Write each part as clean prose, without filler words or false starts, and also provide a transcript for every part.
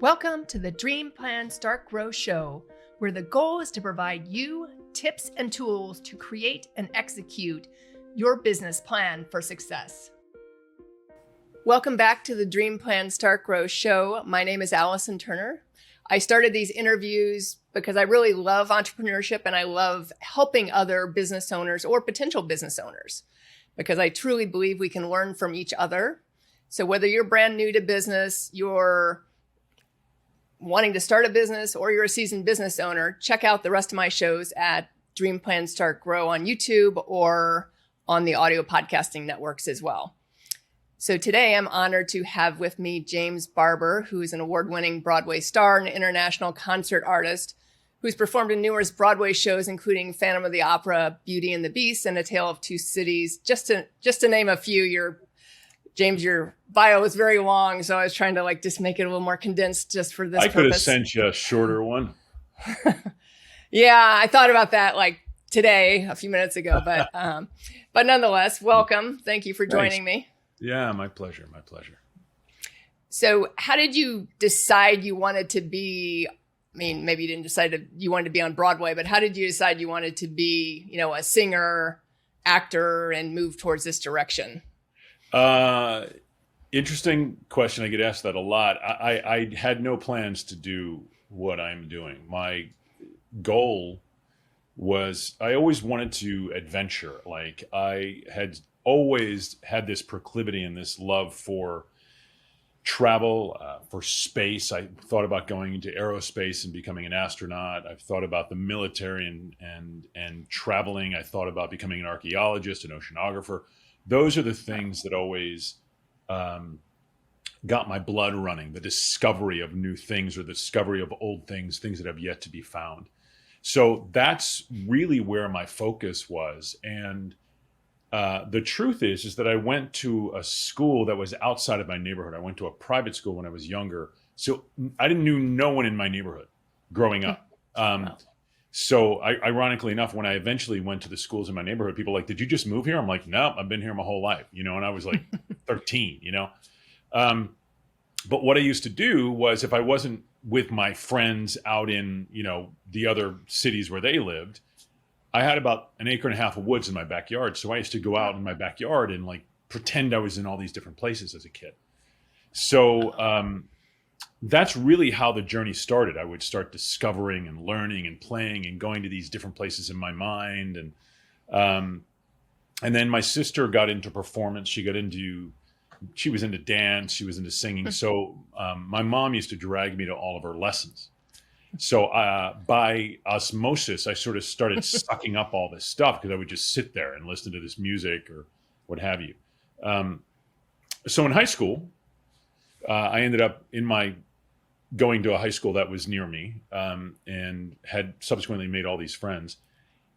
Welcome to the Dream Plan Start Grow Show, where the goal is to provide you tips and tools to create and execute your business plan for success. Welcome back to the Dream Plan Start Grow Show. My name is Allison Turner. I started these interviews because I really love entrepreneurship and I love helping other business owners or potential business owners because I truly believe we can learn from each other. So whether you're brand new to business, you're wanting to start a business, or you're a seasoned business owner, check out the rest of my shows at Dream Plan Start Grow on YouTube or on the audio podcasting networks as well. So today I'm honored to have with me James Barbour, who is an award-winning Broadway star and international concert artist who's performed in numerous Broadway shows, including Phantom of the Opera, Beauty and the Beast, and A Tale of Two Cities. Just to name a few. James, your bio is very long, so I was trying to just make it a little more condensed just for this purpose. I could have sent you a shorter one. Yeah, I thought about that today, a few minutes ago, but nonetheless, welcome. Thank you for joining me. Yeah, my pleasure. My pleasure. So how did you decide you wanted to be, maybe you didn't decide you wanted to be on Broadway, but how did you decide you wanted to be, a singer, actor, and move towards this direction? Interesting question. I get asked that a lot. I had no plans to do what I'm doing. My goal was I always wanted to adventure. I had always had this proclivity and this love for travel, for space. I thought about going into aerospace and becoming an astronaut. I've thought about the military and traveling. I thought about becoming an archaeologist, an oceanographer. Those are the things that always got my blood running, the discovery of new things or the discovery of old things that have yet to be found. So that's really where my focus was. And the truth is that I went to a school that was outside of my neighborhood. I went to a private school when I was younger. So I didn't know no one in my neighborhood growing up. Wow. So ironically enough, when I eventually went to the schools in my neighborhood, people were like, did you just move here? I'm like, no, I've been here my whole life, and I was like 13, But what I used to do was if I wasn't with my friends out in, the other cities where they lived, I had about an acre and a half of woods in my backyard. So I used to go out in my backyard and pretend I was in all these different places as a kid. So, that's really how the journey started. I would start discovering and learning and playing and going to these different places in my mind. And then my sister got into performance. She was into dance. She was into singing. So my mom used to drag me to all of her lessons. So by osmosis, I sort of started sucking up all this stuff because I would just sit there and listen to this music or what have you. So in high school, I ended up going to a high school that was near me and had subsequently made all these friends,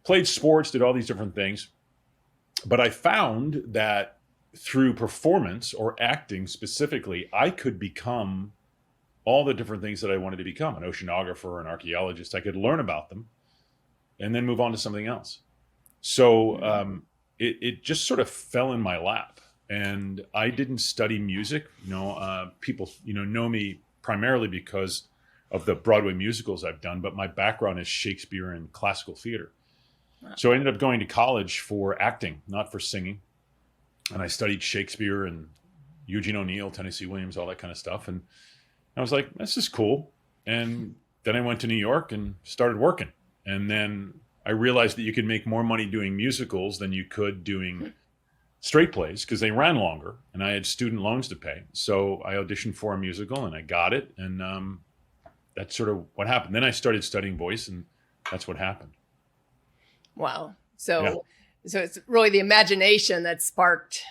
played sports, did all these different things. But I found that through performance or acting specifically, I could become all the different things that I wanted to become, an oceanographer, an archaeologist. I could learn about them and then move on to something else. So it just sort of fell in my lap. And I didn't study music. People, know me primarily because of the Broadway musicals I've done, but my background is Shakespeare and classical theater. Wow. So I ended up going to college for acting, not for singing. And I studied Shakespeare and Eugene O'Neill, Tennessee Williams, all that kind of stuff. And I was like, this is cool. And then I went to New York and started working. And then I realized that you could make more money doing musicals than you could doing straight plays because they ran longer and I had student loans to pay. So I auditioned for a musical and I got it. And that's sort of what happened. Then I started studying voice and that's what happened. Wow. So it's really the imagination that sparked,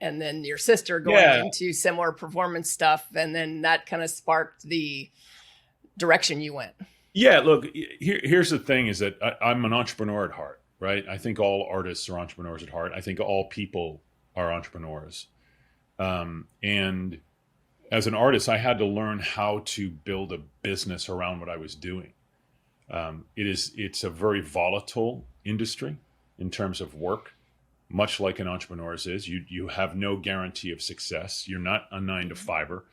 and then your sister going into similar performance stuff. And then that kind of sparked the direction you went. Yeah, look, here's the thing is that I'm an entrepreneur at heart. Right. I think all artists are entrepreneurs at heart. I think all people are entrepreneurs. And as an artist, I had to learn how to build a business around what I was doing. It's a very volatile industry in terms of work. much like an entrepreneur's is. You have no guarantee of success. You're not a 9-to-5er.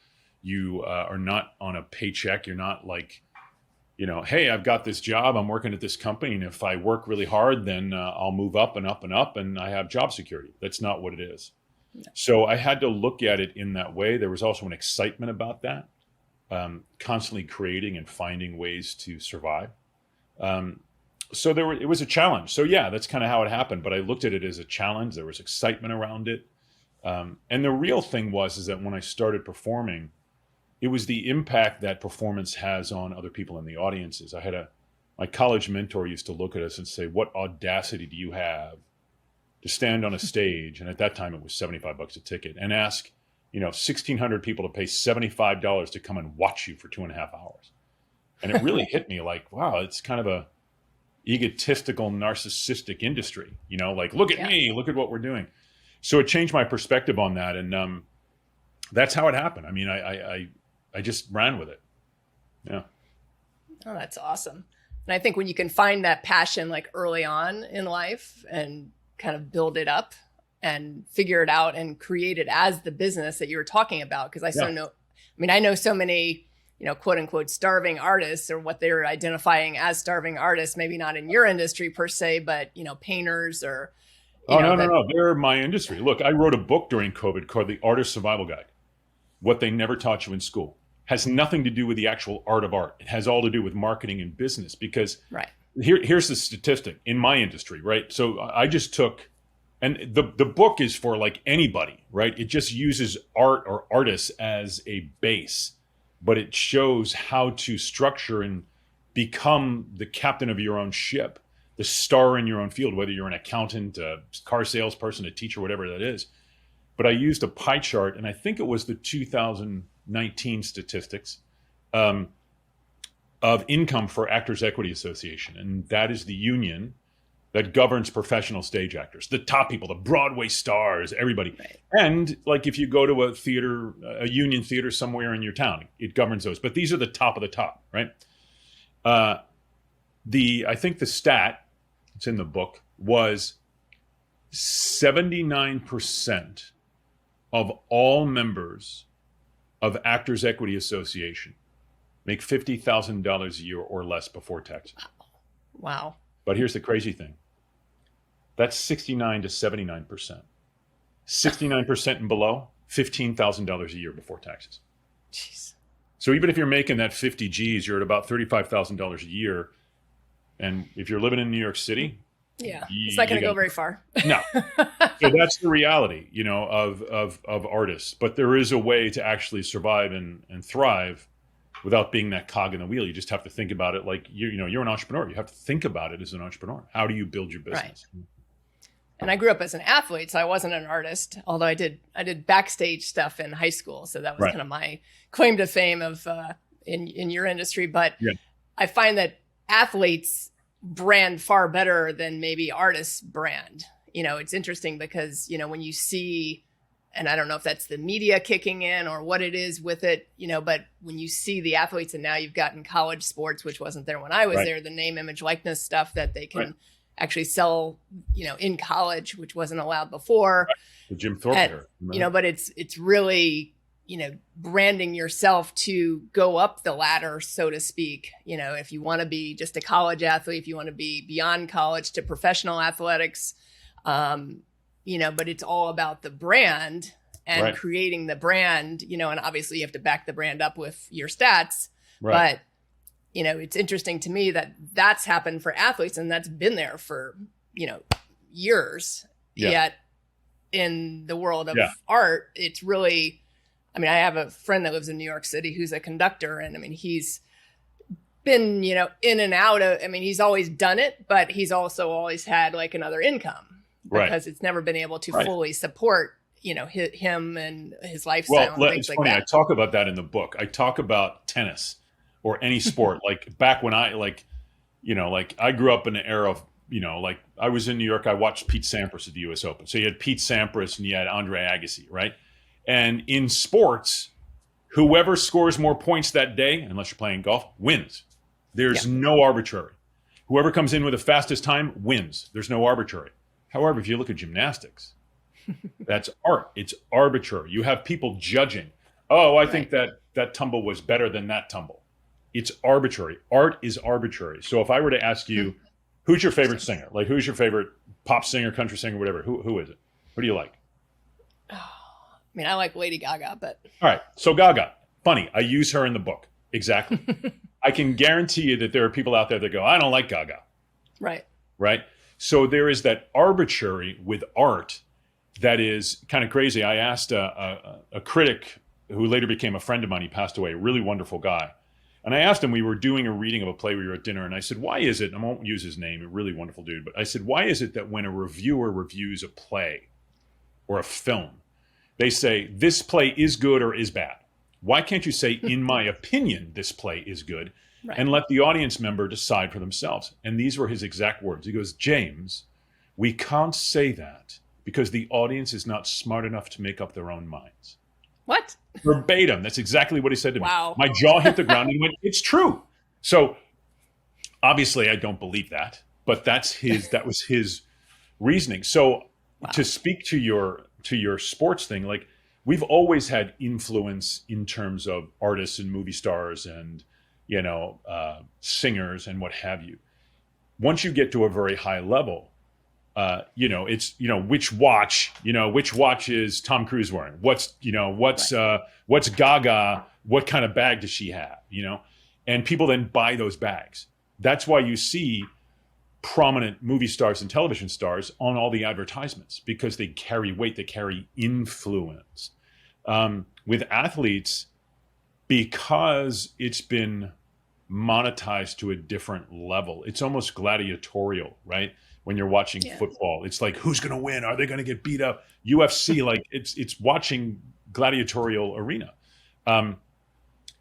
You are not on a paycheck. You're not like, hey, I've got this job. I'm working at this company. And if I work really hard, then I'll move up and up and up and I have job security. That's not what it is. No. So I had to look at it in that way. There was also an excitement about that, constantly creating and finding ways to survive. So it was a challenge. So yeah, that's kind of how it happened. But I looked at it as a challenge. There was excitement around it. And the real thing is that when I started performing, it was the impact that performance has on other people in the audiences. My college mentor used to look at us and say, what audacity do you have to stand on a stage? And at that time it was $75 a ticket, and ask, 1,600 people to pay $75 to come and watch you for 2.5 hours. And it really hit me like, wow, it's kind of a egotistical, narcissistic industry, like, look at me, look at what we're doing. So it changed my perspective on that. And that's how it happened. I mean, I just ran with it. Yeah. Oh, that's awesome. And I think when you can find that passion like early on in life and kind of build it up and figure it out and create it as the business that you were talking about, because I know so many, quote unquote, starving artists, or what they're identifying as starving artists, maybe not in your industry per se, but, painters or. No. They're my industry. Look, I wrote a book during COVID called The Artist Survival Guide. What they never taught you in school. Has nothing to do with the actual art of art. It has all to do with marketing and business, because here's the statistic in my industry, right? So I just took, and the book is for like anybody, right? It just uses art or artists as a base, but it shows how to structure and become the captain of your own ship, the star in your own field, whether you're an accountant, a car salesperson, a teacher, whatever that is. But I used a pie chart, and I think it was the 2019 statistics of income for Actors Equity Association. And that is the union that governs professional stage actors, the top people, the Broadway stars, everybody. Right. And like if you go to a union theater somewhere in your town, it governs those. But these are the top of the top, right? I think the stat, it's in the book, was 79% of all members of Actors Equity Association make $50,000 a year or less before taxes. Wow. But here's the crazy thing. That's 69 to 79%. 69% and below, $15,000 a year before taxes. Jeez. So even if you're making that 50 G's, you're at about $35,000 a year. And if you're living in New York City, it's not going to go very far. No. So that's the reality, of artists. But there is a way to actually survive and thrive without being that cog in the wheel. You just have to think about it like you're an entrepreneur. You have to think about it as an entrepreneur. How do you build your business? Right. And I grew up as an athlete, so I wasn't an artist, although I did backstage stuff in high school. So that was kind of my claim to fame of in your industry. But I find that athletes brand far better than maybe artists brand. It's interesting because, when you see, and I don't know if that's the media kicking in or what it is with it, but when you see the athletes, and now you've gotten college sports, which wasn't there when I was there, the name, image, likeness stuff that they can actually sell, in college, which wasn't allowed before. The Jim Thorpe here. But it's really, branding yourself to go up the ladder, so to speak. If you want to be just a college athlete, if you want to be beyond college to professional athletics, but it's all about the brand and creating the brand, and obviously you have to back the brand up with your stats, but it's interesting to me that that's happened for athletes, and that's been there for, years. Yet in the world of art, it's really, I have a friend that lives in New York City who's a conductor, and he's been, in and out of, he's always done it, but he's also always had like another income because it's never been able to fully support, him and his lifestyle and things like that. I talk about that in the book. I talk about tennis or any sport. Like back when I I grew up in an era of, I was in New York, I watched Pete Sampras at the US Open. So you had Pete Sampras and you had Andre Agassi, right? And in sports, whoever scores more points that day, unless you're playing golf, wins. There's no arbitrary. Whoever comes in with the fastest time wins. There's no arbitrary. However, if you look at gymnastics, that's art. It's arbitrary. You have people judging. Oh, I think that that tumble was better than that tumble. It's arbitrary. Art is arbitrary. So if I were to ask you, who's your favorite singer? Like, who's your favorite pop singer, country singer, whatever? Who is it? Who do you like? I mean, I like Lady Gaga, but. All right. So Gaga, funny. I use her in the book. Exactly. I can guarantee you that there are people out there that go, I don't like Gaga. Right. Right. So there is that arbitrary with art that is kind of crazy. I asked a critic who later became a friend of mine. He passed away, a really wonderful guy. And I asked him, we were doing a reading of a play, we were at dinner, and I said, why is it, and I won't use his name, a really wonderful dude, but I said, why is it that when a reviewer reviews a play or a film, they say, this play is good or is bad? Why can't you say, in my opinion, this play is good, right, and let the audience member decide for themselves? And these were his exact words. He goes, James, we can't say that because the audience is not smart enough to make up their own minds. What? Verbatim. That's exactly what he said to me. Wow. My jaw hit the ground and he went, it's true. So obviously I don't believe that, but that was his reasoning. So wow, to speak to your sports thing, like we've always had influence in terms of artists and movie stars and, singers and what have you. Once you get to a very high level, it's, which watch is Tom Cruise wearing? What's Gaga? What kind of bag does she have? And people then buy those bags. That's why you see prominent movie stars and television stars on all the advertisements, because they carry weight, they carry influence. With athletes, because it's been monetized to a different level, it's almost gladiatorial, right? When you're watching football, it's like, who's going to win? Are they going to get beat up? UFC, like it's watching gladiatorial arena.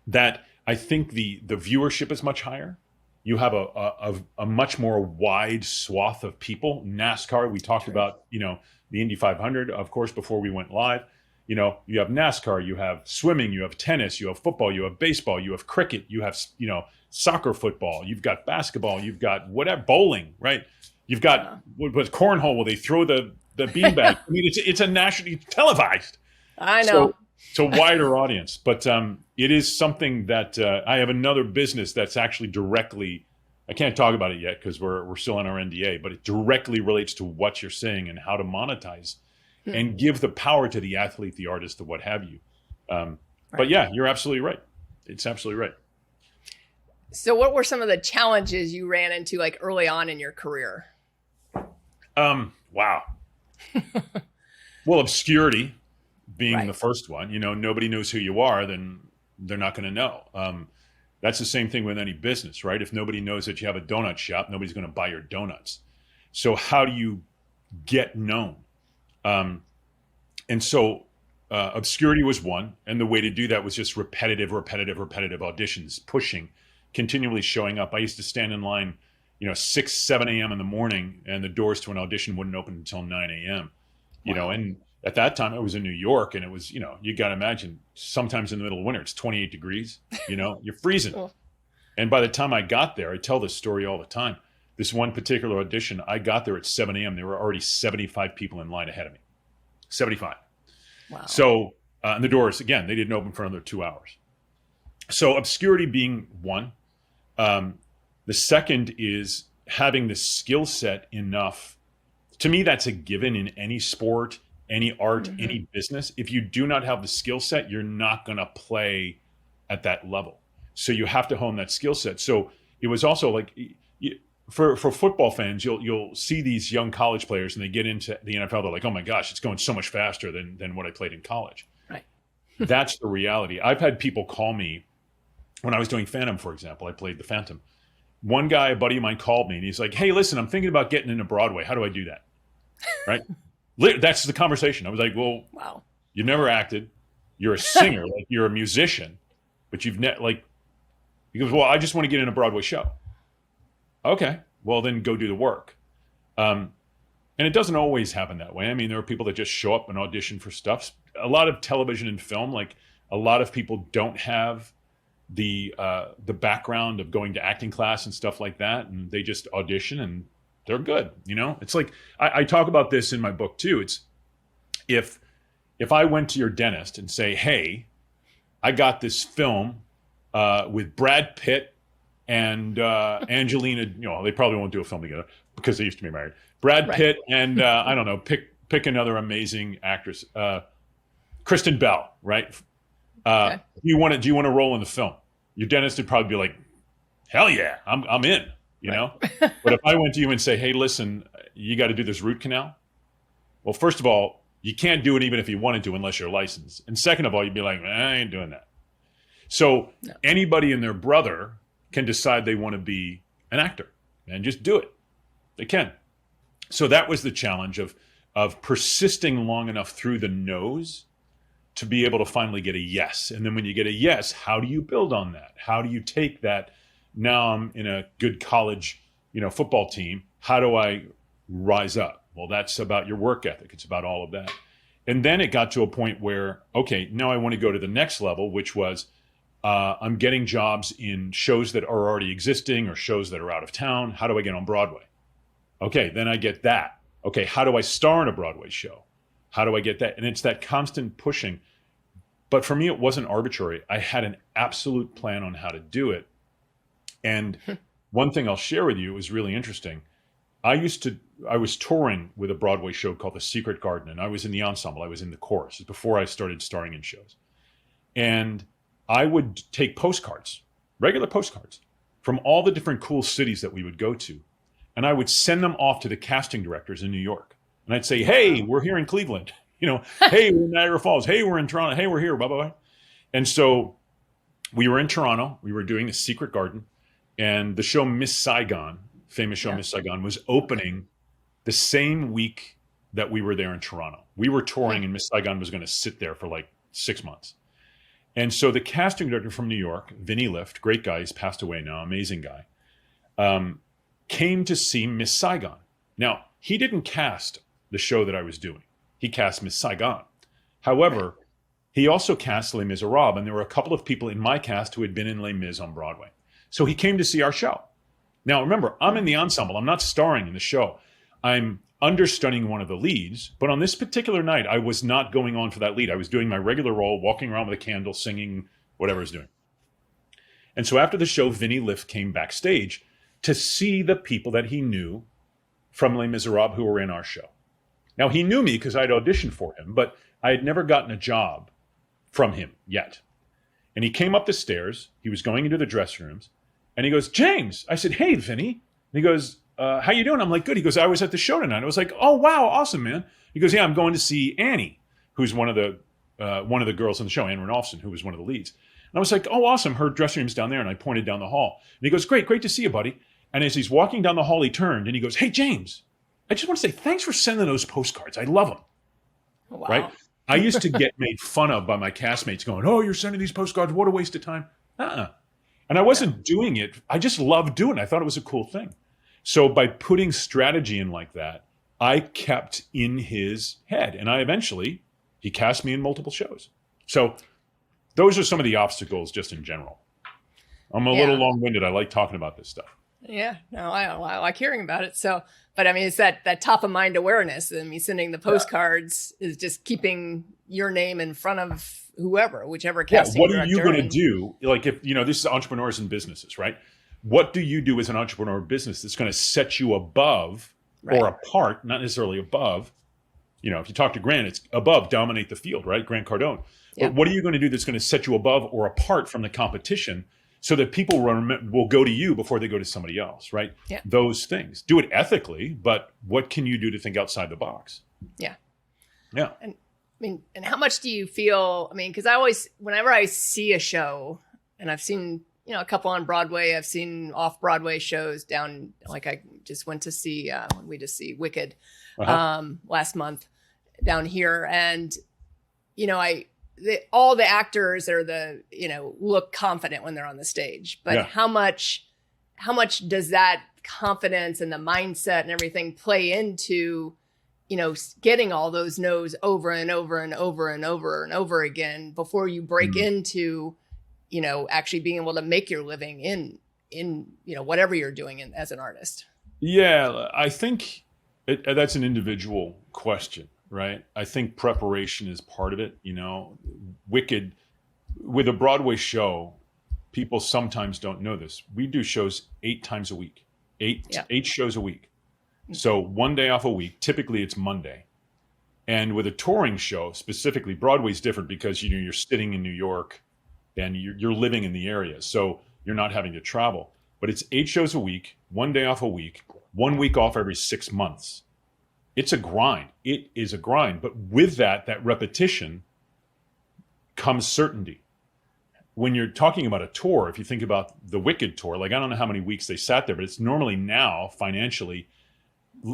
That I think the viewership is much higher. You have a much more wide swath of people. NASCAR, we talked about, the Indy 500, of course, before we went live. You have NASCAR, you have swimming, you have tennis, you have football, you have baseball, you have cricket, you have, soccer football, you've got basketball, you've got whatever, bowling, right? You've got what's cornhole where they throw the beanbag. I mean, it's a nationally televised. I know. So it's a wider audience, but it is something that I have another business that's actually directly. I can't talk about it yet because we're still on our NDA, but it directly relates to what you're saying and how to monetize and give the power to the athlete, the artist, the what have you. Right. But yeah, you're absolutely right. It's absolutely right. So what were some of the challenges you ran into like early on in your career? Wow. Well, obscurity being the first one. Nobody knows who you are, then they're not going to know. That's the same thing with any business, right? If nobody knows that you have a donut shop, nobody's going to buy your donuts. So how do you get known? And so obscurity was one. And the way to do that was just repetitive auditions, pushing, continually showing up. I used to stand in line, 6, 7 a.m. in the morning, and the doors to an audition wouldn't open until 9 a.m. And at that time I was in New York, and it was, you got to imagine sometimes in the middle of winter, it's 28 degrees, you're freezing. Oh. And by the time I got there, I tell this story all the time. This one particular audition, I got there at 7 a.m. There were already 75 people in line ahead of me. 75. Wow. So, and the doors, again, they didn't open for another 2 hours. So obscurity being one. The second is having the skill set enough. To me, that's a given in any sport, any art, any business. If you do not have the skill set, you're not going to play at that level. So you have to hone that skill set. So it was also like, for football fans, you'll see these young college players and they get into the NFL. They're like, oh my gosh, it's going so much faster than what I played in college. Right. That's the reality. I've had people call me when I was doing Phantom, for example. I played the Phantom. One guy, a buddy of mine, called me and he's like, hey, listen, I'm thinking about getting into Broadway. How do I do that? Right. That's the conversation. I was like, well, wow, you never acted. You're a singer, like you're a musician, but you've he goes, well, I just want to get in a Broadway show. Okay, well then go do the work. And it doesn't always happen that way. I mean, there are people that just show up and audition for stuff. A lot of television and film, like a lot of people don't have the background of going to acting class and stuff like that, and they just audition and they're good. It's like I talk about this in my book too. It's if I went to your dentist and say, hey, I got this film with Brad Pitt and Angelina. They probably won't do a film together because they used to be married. Brad Pitt and I don't know, pick another amazing actress, Kristen Bell, right? Do you want to roll in the film? Your dentist would probably be like, hell yeah, I'm in. Know. But if I went to you and say, hey, listen, you got to do this root canal. Well, first of all, you can't do it even if you wanted to unless you're licensed. And second of all, you'd be like, I ain't doing that. So anybody and their brother can decide they want to be an actor and just do it. They can. So that was the challenge of persisting long enough through the no's to be able to finally get a yes. And then when you get a yes, how do you build on that? How do you take that? Now I'm in a good college, football team. How do I rise up? Well, that's about your work ethic. It's about all of that. And then it got to a point where, okay, now I want to go to the next level, which was I'm getting jobs in shows that are already existing or shows that are out of town. How do I get on Broadway? Okay, then I get that. Okay, how do I star in a Broadway show? How do I get that? And it's that constant pushing. But for me, it wasn't arbitrary. I had an absolute plan on how to do it. And one thing I'll share with you is really interesting. I was touring with a Broadway show called The Secret Garden, and I was in the ensemble. I was in the chorus before I started starring in shows. And I would take postcards, regular postcards, from all the different cool cities that we would go to. And I would send them off to the casting directors in New York. And I'd say, hey, we're here in Cleveland. Hey, we're in Niagara Falls. Hey, we're in Toronto. Hey, we're here, blah, blah, blah. And so we were in Toronto. We were doing The Secret Garden. And the show Miss Saigon, famous show Miss Saigon, was opening the same week that we were there in Toronto. We were touring and Miss Saigon was going to sit there for like 6 months. And so the casting director from New York, Vinny Lift, great guy, he's passed away now, amazing guy, came to see Miss Saigon. Now, he didn't cast the show that I was doing. He cast Miss Saigon. However, he also cast Les Miserables, and there were a couple of people in my cast who had been in Les Mis on Broadway. So he came to see our show. Now, remember, I'm in the ensemble. I'm not starring in the show. I'm understudying one of the leads. But on this particular night, I was not going on for that lead. I was doing my regular role, walking around with a candle, singing, whatever I was doing. And so after the show, Vinny Lift came backstage to see the people that he knew from Les Miserables who were in our show. Now, he knew me because I'd auditioned for him, but I had never gotten a job from him yet. And he came up the stairs. He was going into the dressing rooms. And he goes, James. I said, hey, Vinny. And he goes, how you doing? I'm like, good. He goes, I was at the show tonight. I was like, oh, wow, awesome, man. He goes, yeah, I'm going to see Annie, who's one of the girls in the show, Anne Ranolfson, who was one of the leads. And I was like, oh, awesome. Her dressing room's down there. And I pointed down the hall. And he goes, great to see you, buddy. And as he's walking down the hall, he turned and he goes, hey, James, I just want to say thanks for sending those postcards. I love them. Wow. Right? I used to get made fun of by my castmates going, oh, you're sending these postcards. What a waste of time. And I wasn't doing it. I just loved doing it. I thought it was a cool thing. So by putting strategy in like that, I kept in his head. And he cast me in multiple shows. So those are some of the obstacles just in general. I'm a little long-winded. I like talking about this stuff. Yeah, no, I like hearing about it. So, but I mean, it's that top of mind awareness. I mean, sending the postcards is just keeping your name in front of whoever, whichever casting what director. Are you going to do? Like if, this is entrepreneurs and businesses, right? What do you do as an entrepreneur business that's going to set you above or apart, not necessarily above? If you talk to Grant, it's above, dominate the field, right? Grant Cardone. Yeah. But what are you going to do that's going to set you above or apart from the competition so that people will go to you before they go to somebody else, right? Yeah. Those things. Do it ethically, but what can you do to think outside the box? Yeah. Yeah. And and how much do you feel, because whenever I see a show, and I've seen, a couple on Broadway, I've seen off-Broadway shows down, like I just went to see, Wicked last month down here. And, all the actors are look confident when they're on the stage, but how much does that confidence and the mindset and everything play into, getting all those no's over and over and over and over and over again before you break into, actually being able to make your living in whatever you're doing as an artist? Yeah, I think that's an individual question. Right. I think preparation is part of it. Wicked with a Broadway show, people sometimes don't know this. We do shows 8 times a week, Yeah. 8 shows a week. So one day off a week, typically it's Monday. And with a touring show, specifically, Broadway's different because you're sitting in New York and you're living in the area. So you're not having to travel. But it's 8 shows a week, one day off a week, 1 week off every 6 months. It's a grind. It is a grind. But with that repetition comes certainty. When you're talking about a tour, if you think about the Wicked tour, like I don't know how many weeks they sat there, but it's normally now financially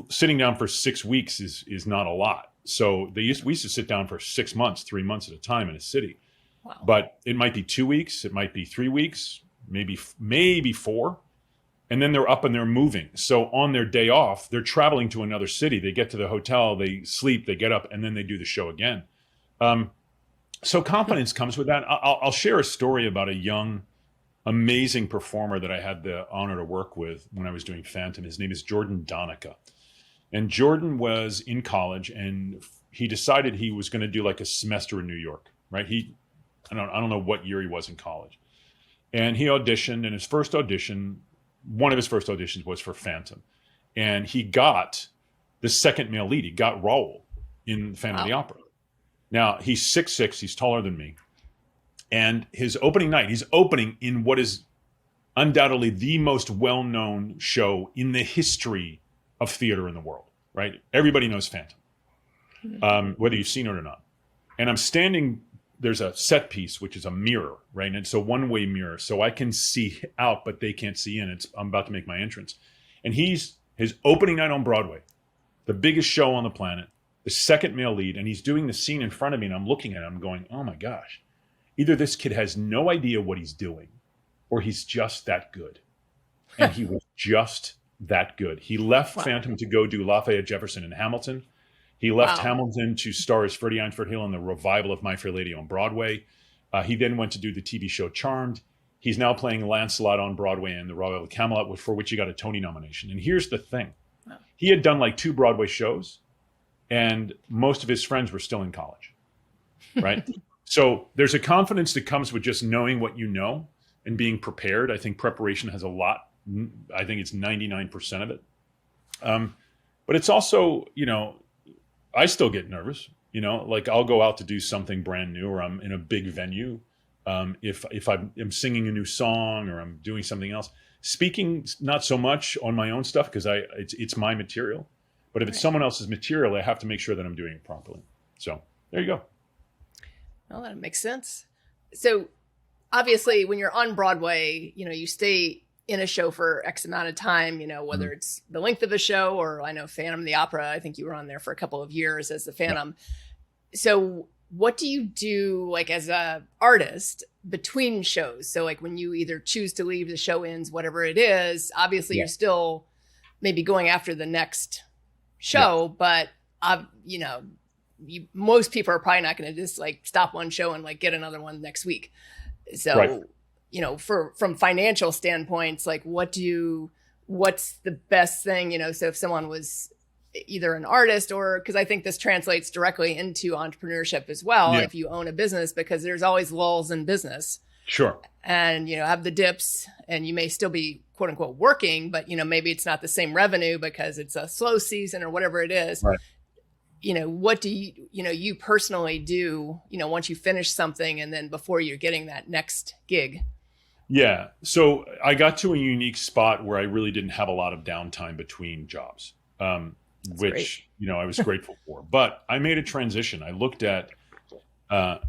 sitting down for 6 weeks is not a lot. So we used to sit down for 6 months, 3 months at a time in a city. Wow. But it might be 2 weeks, it might be 3 weeks, maybe 4. And then they're up and they're moving. So on their day off, they're traveling to another city. They get to the hotel, they sleep, they get up, and then they do the show again. So confidence comes with that. I'll share a story about a young, amazing performer that I had the honor to work with when I was doing Phantom. His name is Jordan Donica. And Jordan was in college and he decided he was going to do like a semester in New York, right? I don't know what year he was in college. And he auditioned, and one of his first auditions was for Phantom. And he got the second male lead. He got Raoul in Phantom of the Opera. Now, he's 6'6", he's taller than me. And his opening night, he's opening in what is undoubtedly the most well-known show in the history of theater in the world, right? Everybody knows Phantom, whether you've seen it or not. And I'm standing, there's a set piece, which is a mirror, right? And it's a one-way mirror. So I can see out, but they can't see in. I'm about to make my entrance. And his opening night on Broadway, the biggest show on the planet, the second male lead, and he's doing the scene in front of me, and I'm looking at him going, oh my gosh, either this kid has no idea what he's doing, or he's just that good. And he was just that good. He left Phantom to go do Lafayette Jefferson in Hamilton. He left Hamilton to star as Freddie Einsford Hill in the revival of My Fair Lady on Broadway. He then went to do the TV show Charmed. He's now playing Lancelot on Broadway in the Royal Camelot, for which he got a Tony nomination. And here's the thing. He had done like 2 Broadway shows, and most of his friends were still in college, right? So there's a confidence that comes with just knowing what you know and being prepared. I think preparation has a lot. I think it's 99% of it. But it's also, I still get nervous, like I'll go out to do something brand new, or I'm in a big venue. If I'm singing a new song or I'm doing something else, speaking, not so much on my own stuff because it's my material. But if it's someone else's material, I have to make sure that I'm doing it properly. So there you go. Well, that makes sense. So obviously when you're on Broadway, you stay in a show for X amount of time, whether it's the length of a show, or I know Phantom of the Opera, I think you were on there for a couple of years as the Phantom. Yeah. So what do you do like as a artist between shows? So like when you either choose to leave, the show ends, whatever it is, obviously you're still maybe going after the next show, but most people are probably not going to just like stop one show and like get another one next week. So, from financial standpoints, like what's the best thing, so if someone was either an artist or, because I think this translates directly into entrepreneurship as well, if you own a business, because there's always lulls in business. Sure. And, have the dips, and you may still be quote unquote working, but, maybe it's not the same revenue because it's a slow season or whatever it is. Right. What do you personally do, once you finish something and then before you're getting that next gig? Yeah. So I got to a unique spot where I really didn't have a lot of downtime between jobs, which, I was grateful for. But I made a transition. I looked at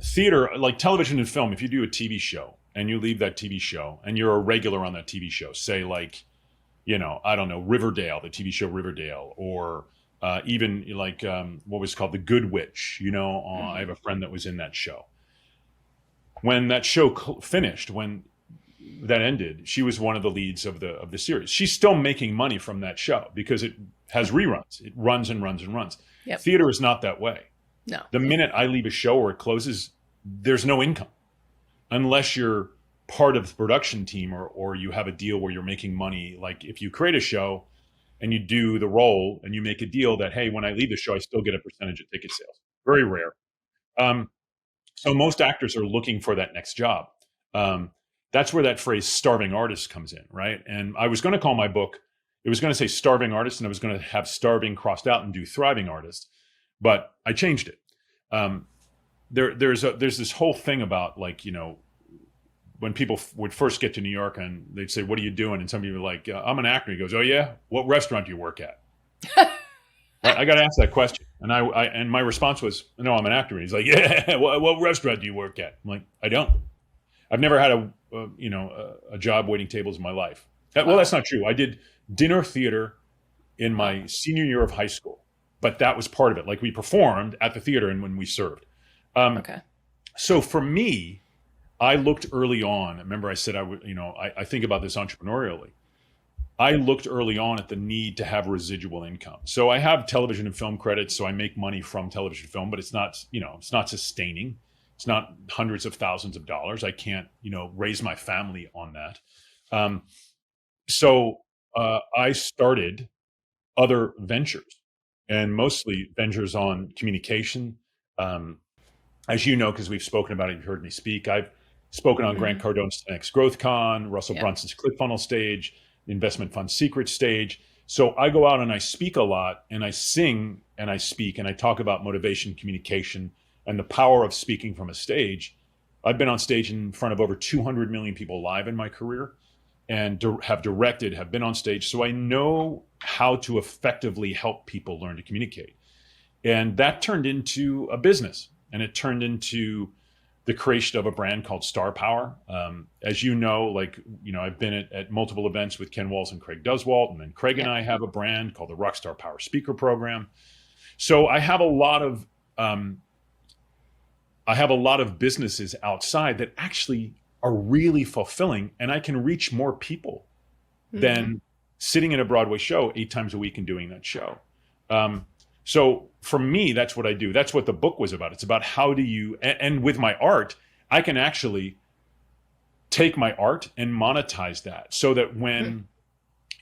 theater, like television and film. If you do a TV show and you leave that TV show and you're a regular on that TV show, say like, I don't know, Riverdale, the TV show Riverdale, or even like what was called The Good Witch. I have a friend that was in that show. When that show finished, when that ended, she was one of the leads of the series. She's still making money from that show because it has reruns. It runs and runs and runs. Yep. Theater is not that way. No. The minute I leave a show or it closes, there's no income unless you're part of the production team or you have a deal where you're making money. Like if you create a show and you do the role and you make a deal that, hey, when I leave the show, I still get a percentage of ticket sales. Very rare. So most actors are looking for that next job. That's where that phrase starving artist comes in, right? And I was going to call my book, it was going to say starving artist, and I was going to have starving crossed out and do thriving artist, but I changed it. There's this whole thing about, like, you know, when people would first get to New York and they'd say, "What are you doing?" And somebody would like, "I'm an actor." He goes, "Oh yeah, what restaurant do you work at?" I got to ask that question, and and my response was, "No, I'm an actor." And he's like, "Yeah, what restaurant do you work at?" I'm like, "I don't. I've never had a job waiting tables in my life." Well, that's not true. I did dinner theater in my senior year of high school, but that was part of it. Like, we performed at the theater and when we served. Okay. So for me, I looked early on. Remember, I said I think about this entrepreneurially. I looked early on at the need to have residual income. So I have television and film credits, so I make money from television and film, but it's not sustaining. It's not hundreds of thousands of dollars. I can't, raise my family on that. So I started other ventures, and mostly ventures on communication. As you know, because we've spoken about it, you've heard me speak. I've spoken on Grant Cardone's 10X Growth Con, Russell Brunson's ClickFunnels stage, Investment Fund Secret stage. So I go out and I speak a lot, and I sing and I speak and I talk about motivation, communication, and the power of speaking from a stage. I've been on stage in front of over 200 million people live in my career, and have been on stage. So I know how to effectively help people learn to communicate. And that turned into a business, and it turned into the creation of a brand called Star Power. As you know, I've been at multiple events with Ken Walls and Craig Duswalt, and then Craig and I have a brand called the Rockstar Power Speaker Program. So I have a lot of businesses outside that actually are really fulfilling, and I can reach more people than sitting in a Broadway show 8 times a week and doing that show. So for me, that's what I do. That's what the book was about. It's about how do you, and with my art, I can actually take my art and monetize that, so that when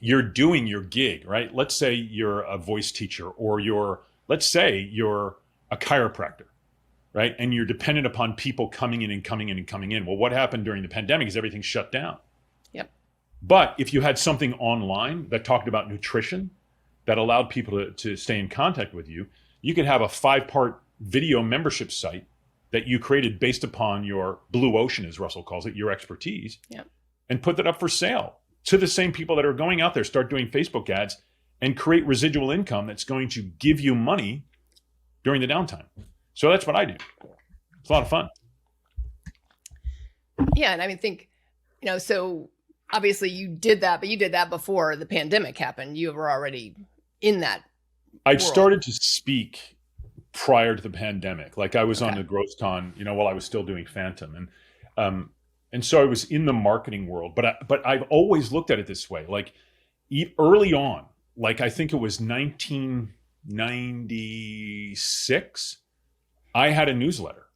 you're doing your gig, right? Let's say you're a voice teacher, or let's say you're a chiropractor, right? And you're dependent upon people coming in and coming in and coming in. Well, what happened during the pandemic is everything shut down. Yep. But if you had something online that talked about nutrition, that allowed people to stay in contact with you, you could have a 5-part video membership site that you created based upon your blue ocean, as Russell calls it, your expertise, and put that up for sale to the same people that are going out there, start doing Facebook ads, and create residual income that's going to give you money during the downtime. So that's what I do. It's a lot of fun. Yeah. And I mean, so obviously you did that, but you did that before the pandemic happened. You were already in that I'd started to speak prior to the pandemic. Like, I was on the Growth Con, while I was still doing Phantom. And so I was in the marketing world, but I've always looked at it this way. Like, early on, like, I think it was 1996, I had a newsletter.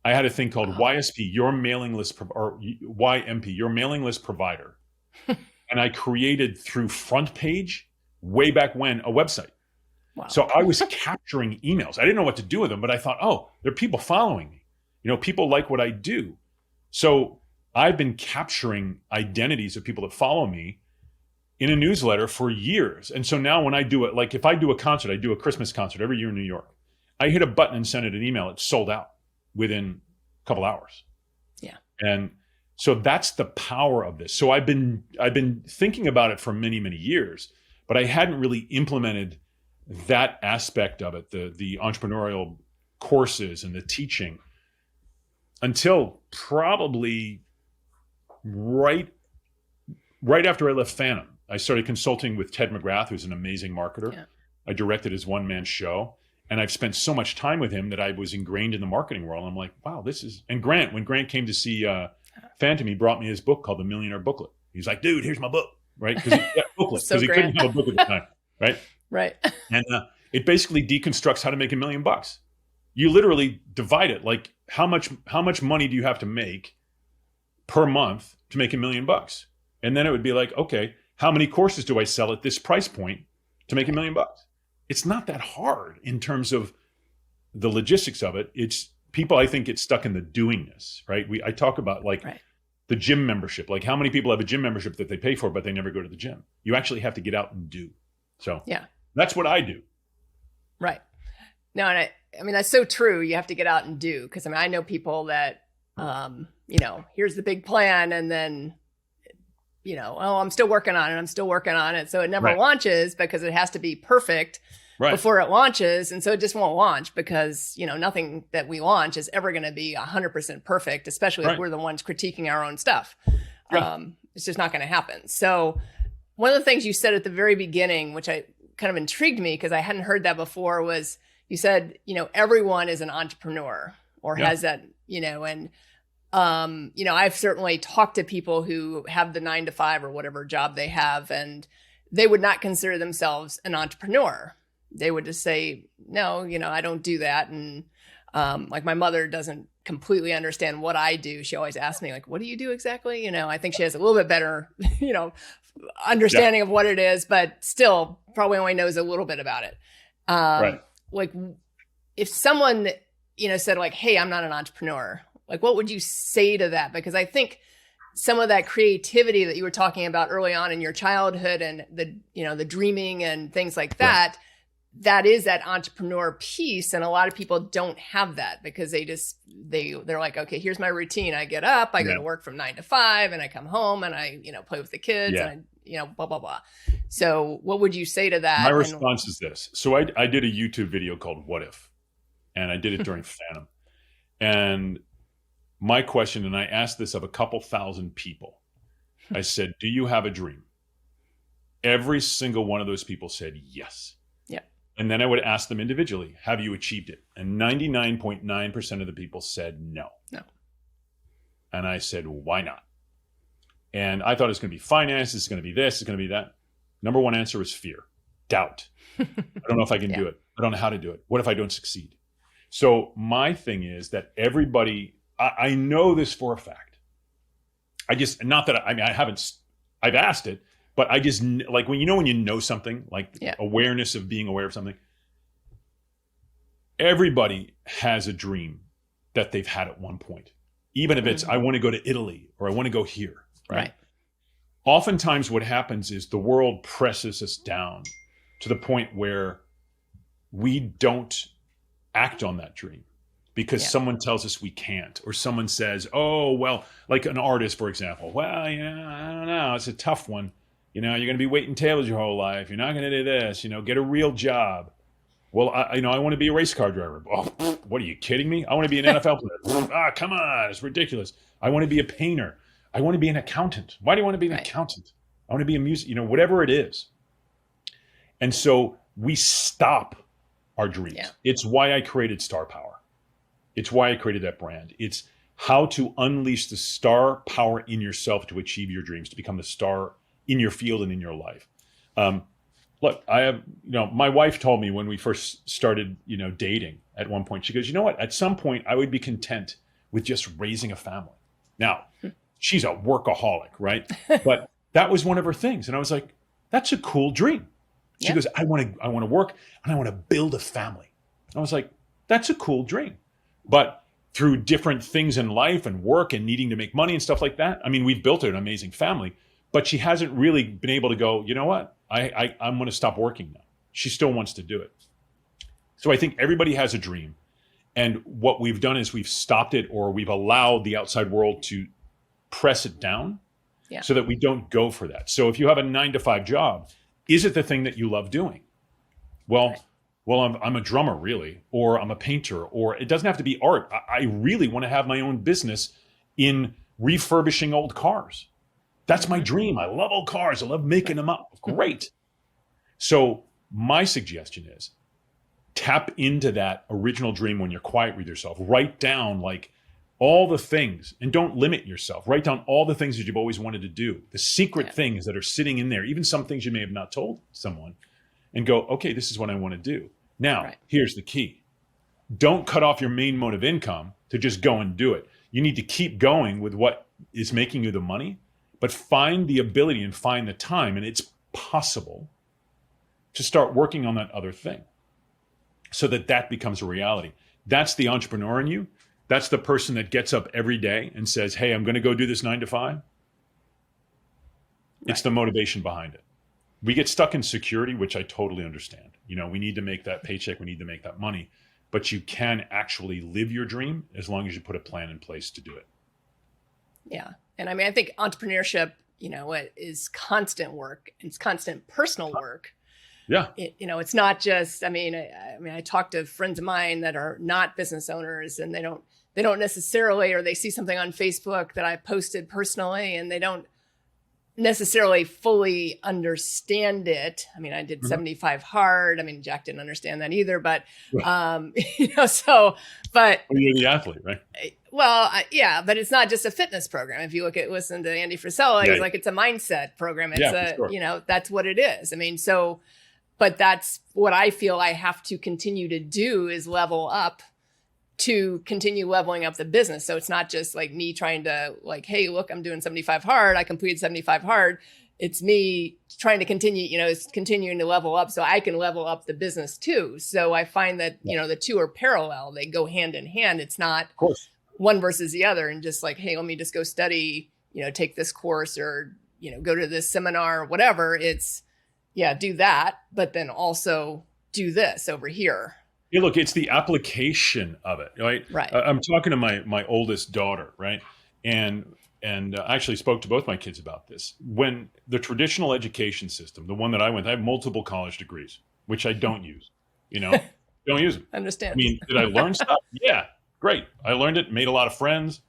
I had a thing called YSP, your mailing list, or YMP, your mailing list provider. And I created, through Front Page, way back when, a website. Wow. So I was capturing emails. I didn't know what to do with them, but I thought, there are people following me. People like what I do. So I've been capturing identities of people that follow me in a newsletter for years. And so now when I do it, like, if I do a concert, I do a Christmas concert every year in New York. I hit a button and send it an email. It's sold out within a couple hours. Yeah. And so that's the power of this. So I've been thinking about it for many, many years, but I hadn't really implemented that aspect of it, the entrepreneurial courses and the teaching, until probably right after I left Phantom. I started consulting with Ted McGrath, who's an amazing marketer. Yeah. I directed his one-man show, and I've spent so much time with him that I was ingrained in the marketing world. I'm like, wow, and Grant, when Grant came to see Phantom, he brought me his book called The Millionaire Booklet. He's like, dude, here's my book, right? Because he couldn't have a book at the time, right? Right. And it basically deconstructs how to make $1 million. You literally divide it, like, how much money do you have to make per month to make $1 million? And then it would be like, okay, how many courses do I sell at this price point to make $1 million? It's not that hard in terms of the logistics of it. It's people, I think, get stuck in the doingness, right? I talk about like the gym membership. Like how many people have a gym membership that they pay for, but they never go to the gym? You actually have to get out and do. So that's what I do. Right. No, and I mean, that's so true. You have to get out and do, because I mean, I know people that, here's the big plan, and then, oh, I'm still working on it. So it never launches because it has to be perfect before it launches. And so it just won't launch because, nothing that we launch is ever going to be 100% perfect, especially if we're the ones critiquing our own stuff. It's just not going to happen. So one of the things you said at the very beginning, which I kind of intrigued me because I hadn't heard that before, was you said, everyone is an entrepreneur or has that, I've certainly talked to people who have the 9-to-5 or whatever job they have, and they would not consider themselves an entrepreneur. They would just say, no, I don't do that. And like my mother doesn't completely understand what I do. She always asks me, like, what do you do exactly? I think she has a little bit better, understanding of what it is, but still probably only knows a little bit about it. Like if someone, said like, hey, I'm not an entrepreneur, like, what would you say to that? Because I think some of that creativity that you were talking about early on in your childhood and the dreaming and things like that, that is that entrepreneur piece. And a lot of people don't have that because they're like, okay, here's my routine. I get up, I go to work from 9 to 5, and I come home and I, play with the kids and I, blah, blah, blah. So what would you say to that? My response is this. So I did a YouTube video called What If? And I did it during Phantom. And my question, and I asked this of a couple thousand people, I said, do you have a dream? Every single one of those people said yes. And then I would ask them individually, have you achieved it? And 99.9% of the people said no. And I said, why not? And I thought it was going to be finance, it's going to be this, it's going to be that. Number one answer was fear, doubt. I don't know if I can do it. I don't know how to do it. What if I don't succeed? So my thing is that everybody, I know this for a fact. I've asked it, but I just, like when you know something, like awareness of being aware of something, everybody has a dream that they've had at one point. Even if it's, I want to go to Italy or I want to go here, right? Oftentimes what happens is the world presses us down to the point where we don't act on that dream because someone tells us we can't, or someone says, oh, well, like an artist, for example, well, I don't know, it's a tough one. You're going to be waiting tables your whole life. You're not going to do this, get a real job. Well, I want to be a race car driver. Oh, what are you kidding me? I want to be an NFL player. Come on. It's ridiculous. I want to be a painter. I want to be an accountant. Why do you want to be an accountant? I want to be a music, whatever it is. And so we stop our dreams. It's why I created Star Power. It's why I created that brand. It's how to unleash the star power in yourself to achieve your dreams, to become the star in your field and in your life. Look, I have, my wife told me when we first started, dating at one point, she goes, you know what? At some point I would be content with just raising a family. Now, she's a workaholic, right? But that was one of her things. And I was like, that's a cool dream. She goes, I want to work and I want to build a family. I was like, that's a cool dream. But through different things in life and work and needing to make money and stuff like that, I mean, we've built an amazing family. But she hasn't really been able to go, you know what? I'm going to stop working now. She still wants to do it. So I think everybody has a dream. And what we've done is we've stopped it, or we've allowed the outside world to press it down so that we don't go for that. So if you have a 9-to-5 job, is it the thing that you love doing? Well, I'm a drummer, really, or I'm a painter, or it doesn't have to be art. I really want to have my own business in refurbishing old cars. That's my dream. I love old cars. I love making them up. Great. So my suggestion is tap into that original dream when you're quiet with yourself. Write down like all the things, and don't limit yourself. Write down all the things that you've always wanted to do, the secret things that are sitting in there, even some things you may have not told someone, and go, okay, this is what I want to do. Now, here's the key. Don't cut off your main mode of income to just go and do it. You need to keep going with what is making you the money, but find the ability and find the time, and it's possible to start working on that other thing so that becomes a reality. That's the entrepreneur in you. That's the person that gets up every day and says, hey, I'm going to go do this 9 to 5. It's the motivation behind it. We get stuck in security, which I totally understand. We need to make that paycheck. We need to make that money. But you can actually live your dream as long as you put a plan in place to do it. Yeah. And I mean, I think entrepreneurship, it is constant work. It's constant personal work. Yeah. It's not just, I talk to friends of mine that are not business owners, and they don't necessarily, or they see something on Facebook that I posted personally and they don't necessarily fully understand it. I mean, I did 75 hard. I mean, Jack didn't understand that either, but, but well, you're the athlete, right? Well, yeah, but it's not just a fitness program. If you listen to Andy Frisella, he's like, it's a mindset program. It's that's what it is. I mean, but that's what I feel I have to continue to do, is level up to continue leveling up the business. So it's not just like me trying to hey, look, I'm doing 75 hard. I completed 75 hard. It's me trying to continue, continuing to level up so I can level up the business too. So I find that, the two are parallel. They go hand in hand. It's not one versus the other and just hey, let me just go study, take this course or, go to this seminar or whatever. It's do that, but then also do this over here. Yeah, look, it's the application of it, right? Right. I'm talking to my oldest daughter, right? And I actually spoke to both my kids about this. When the traditional education system, the one that I have multiple college degrees, which I don't use, don't use them. Understand. I mean, did I learn stuff? Yeah, great. I learned it, made a lot of friends,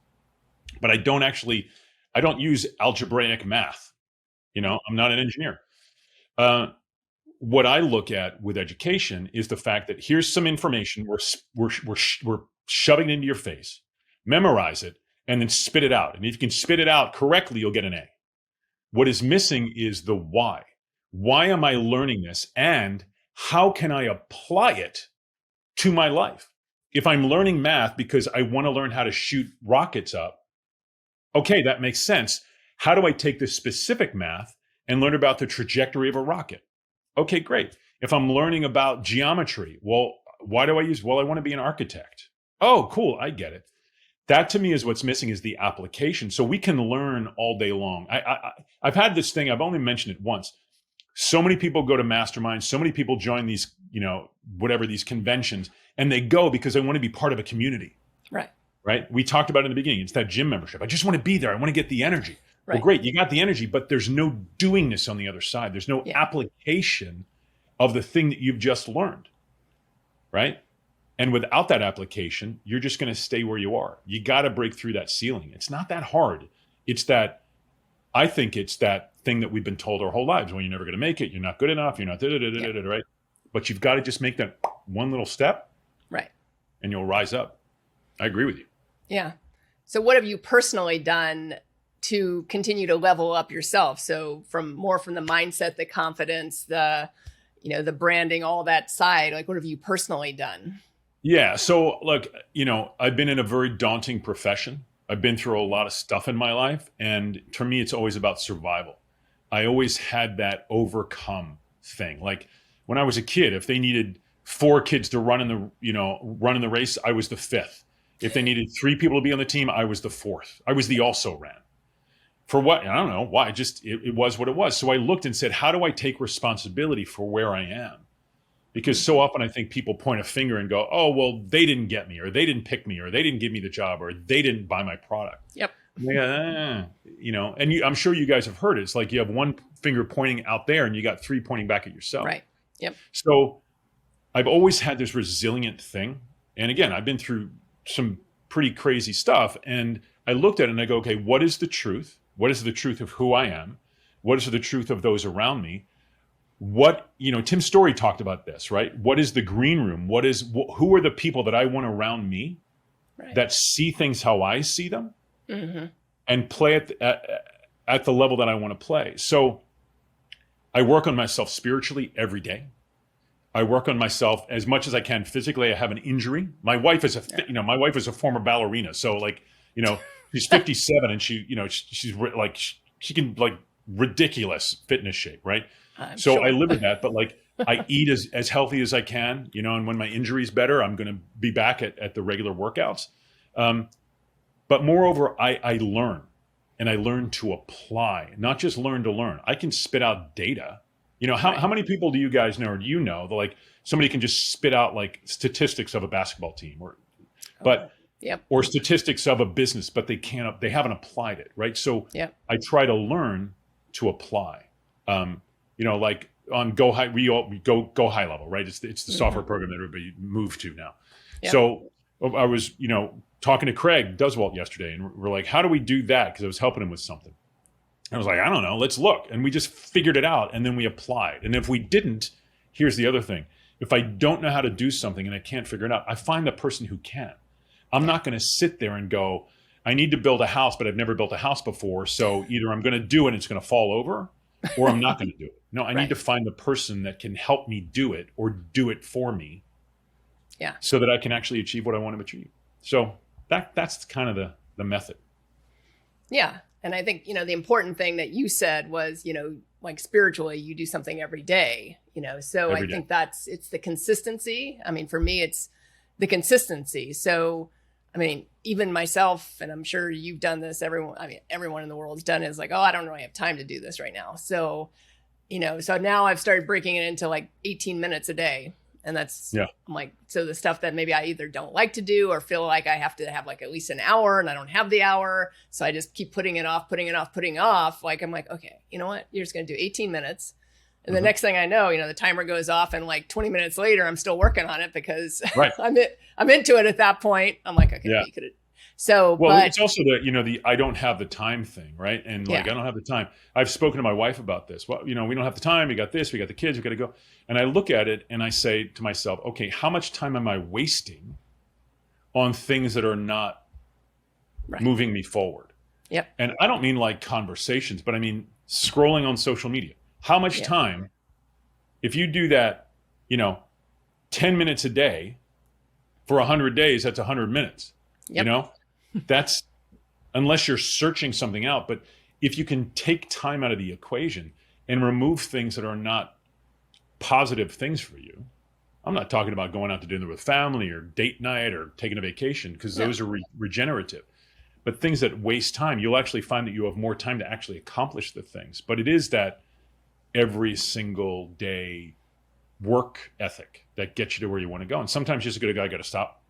but I don't use algebraic math. I'm not an engineer. What I look at with education is the fact that here's some information we're shoving into your face, memorize it, and then spit it out. And if you can spit it out correctly, you'll get an A. What is missing is the why. Why am I learning this? And how can I apply it to my life? If I'm learning math because I want to learn how to shoot rockets up, okay, that makes sense. How do I take this specific math and learn about the trajectory of a rocket? Okay, great. If I'm learning about geometry, well, why do I use? Well, I want to be an architect. Oh, cool. I get it. That to me is what's missing, is the application. So we can learn all day long. I've had this thing. I've only mentioned it once. So many people go to masterminds. So many people join these, these conventions, and they go because they want to be part of a community. Right. We talked about it in the beginning. It's that gym membership. I just want to be there. I want to get the energy. Right. Well, great. You got the energy, but there's no doingness on the other side. There's no application of the thing that you've just learned. Right. And without that application, you're just going to stay where you are. You got to break through that ceiling. It's not that hard. I think it's that thing that we've been told our whole lives. Well, you're never going to make it. You're not good enough. You're not right. But you've got to just make that one little step. Right. And you'll rise up. I agree with you. Yeah. So what have you personally done to continue to level up yourself? So from the mindset, the confidence, the branding, all that side, what have you personally done? Yeah. So look, I've been in a very daunting profession. I've been through a lot of stuff in my life. And for me, it's always about survival. I always had that overcome thing. Like when I was a kid, if they needed 4 kids to run in the race, I was the 5th. If they needed 3 people to be on the team, I was the 4th. I was the also ran. For what? I don't know why. It was what it was. So I looked and said, how do I take responsibility for where I am? Because so often I think people point a finger and go, oh, well, they didn't get me, or they didn't pick me, or they didn't give me the job, or they didn't buy my product. Yep. And I'm sure you guys have heard it. It's like you have one finger pointing out there and you got 3 pointing back at yourself. Right. Yep. So I've always had this resilient thing. And again, I've been through some pretty crazy stuff. And I looked at it and I go, okay, what is the truth? What is the truth of who I am? What is the truth of those around me? Tim Story talked about this, right? What is the green room? Who are the people that I want around me that see things how I see them and play at the level that I want to play? So I work on myself spiritually every day. I work on myself as much as I can physically. I have an injury. My wife is a former ballerina. So she's 57 and she's like, she can ridiculous fitness shape. Right. So I live with that, but I eat as healthy as I can, and when my injury's better, I'm going to be back at the regular workouts. But moreover, I learn, and I learn to apply, not just learn to learn. I can spit out data. How many people do you guys know, or do you know that like somebody can just spit out like statistics of a basketball team or statistics of a business, but they haven't applied it, right? So I try to learn to apply. Like on Go High, we go high level, right? It's the software program that everybody moved to now. Yep. So I was, talking to Craig Duswalt yesterday, and we're like, how do we do that? Because I was helping him with something. I was like, I don't know, let's look. And we just figured it out, and then we applied. And if we didn't, here's the other thing. If I don't know how to do something and I can't figure it out, I find the person who can. I'm not going to sit there and go, I need to build a house, but I've never built a house before. So either I'm going to do it and it's going to fall over, or I'm not going to do it. No, I need to find the person that can help me do it or do it for me. Yeah. So that I can actually achieve what I want to achieve. So that's kind of the method. Yeah. And I think, the important thing that you said was, like spiritually, you do something every day, so I think it's the consistency. I mean, for me, it's the consistency. So, I mean, even myself, and I'm sure you've done this, everyone in the world's done it, is like, oh, I don't really have time to do this right now. So, so now I've started breaking it into like 18 minutes a day. And that's, I'm like, so the stuff that maybe I either don't like to do or feel like I have to have like at least an hour, and I don't have the hour. So I just keep putting it off. Like, I'm like, okay, you know what? You're just going to do 18 minutes. And the next thing I know, the timer goes off, and like 20 minutes later, I'm still working on it because I'm into it at that point. I'm like, okay, you could have. So, it's also the I don't have the time thing, right? And like, I don't have the time. I've spoken to my wife about this. Well, we don't have the time. We got this. We got the kids. We got to go. And I look at it and I say to myself, okay, how much time am I wasting on things that are not moving me forward? Yep. And I don't mean like conversations, but I mean scrolling on social media. How much time, if you do that, 10 minutes a day for 100 days, that's 100 minutes, That's unless you're searching something out. But if you can take time out of the equation and remove things that are not positive things for you, I'm not talking about going out to dinner with family or date night or taking a vacation, because those are regenerative. But things that waste time, you'll actually find that you have more time to actually accomplish the things. But it is that every single day work ethic that gets you to where you want to go. And sometimes just a good guy got to stop.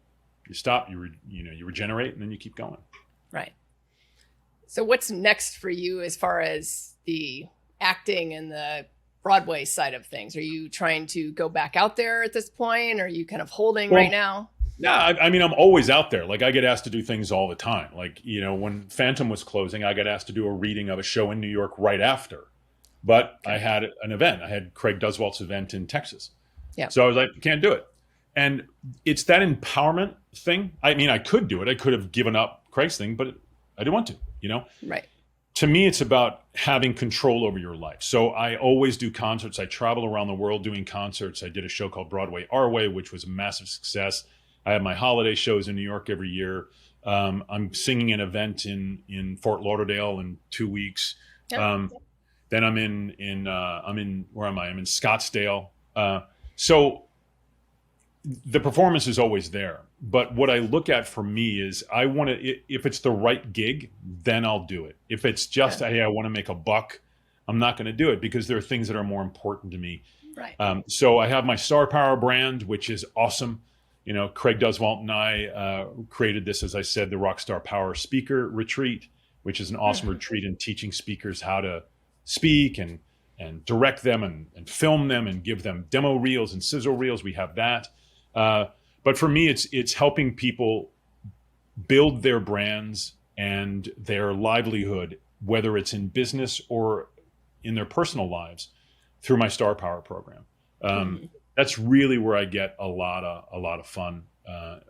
You stop, you regenerate, and then you keep going. Right. So what's next for you as far as the acting and the Broadway side of things? Are you trying to go back out there at this point? Or are you kind of holding right now? No, I mean, I'm always out there. Like, I get asked to do things all the time. Like, when Phantom was closing, I got asked to do a reading of a show in New York right after. But I had an event. I had Craig Duswalt's event in Texas. Yeah. So I was like, can't do it. And it's that empowerment thing. I mean, I could do it. I could have given up Craig's thing, but I didn't want to, Right. To me, it's about having control over your life. So I always do concerts. I travel around the world doing concerts. I did a show called Broadway Our Way, which was a massive success. I have my holiday shows in New York every year. I'm singing an event in Fort Lauderdale in 2 weeks. Yeah. Then I'm in where am I? I'm in Scottsdale. So the performance is always there. But what I look at for me is I want to, if it's the right gig, then I'll do it. If it's just, hey, I want to make a buck, I'm not going to do it, because there are things that are more important to me. Right. So I have my Star Power brand, which is awesome. Craig Duswalt and I created this, as I said, the Rockstar Power Speaker Retreat, which is an awesome retreat in teaching speakers how to speak and direct them and film them and give them demo reels and sizzle reels. We have that. But for me, it's helping people build their brands and their livelihood, whether it's in business or in their personal lives, through my Star Power program. That's really where I get a lot of fun